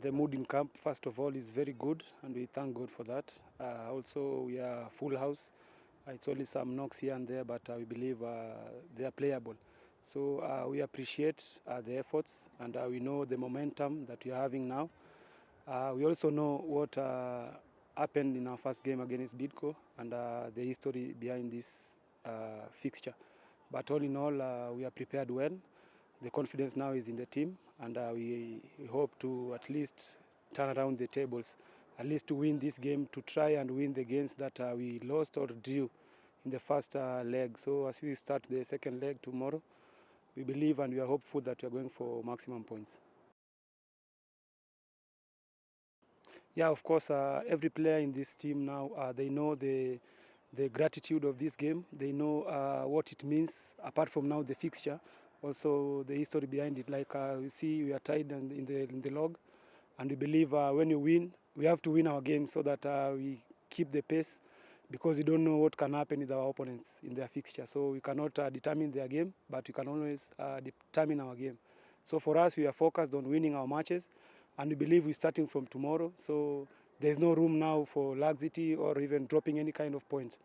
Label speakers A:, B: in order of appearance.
A: The mood in camp, first of all, is very good, and we thank God for that. Also, we are full house. It's only some knocks here and there, but we believe they are playable. So we appreciate the efforts, and we know the momentum that we are having now. We also know what happened in our first game against Bidco and the history behind this fixture. But all in all, we are prepared well. The confidence now is in the team, and we hope to at least turn around the tables, at least to win this game, to try and win the games that we lost or drew in the first leg. So as we start the second leg tomorrow, we believe and we are hopeful that we are going for maximum points. Yeah, of course, every player in this team now, they know the gratitude of this game. They know what it means, apart from now the fixture, also the history behind it. Like you see, we are tied in the log, and we believe when you win, we have to win our game so that we keep the pace, because you don't know what can happen with our opponents in their fixture. So we cannot determine their game, but we can always determine our game. So for us, we are focused on winning our matches, and we believe we're starting from tomorrow. So there's no room now for laxity or even dropping any kind of points.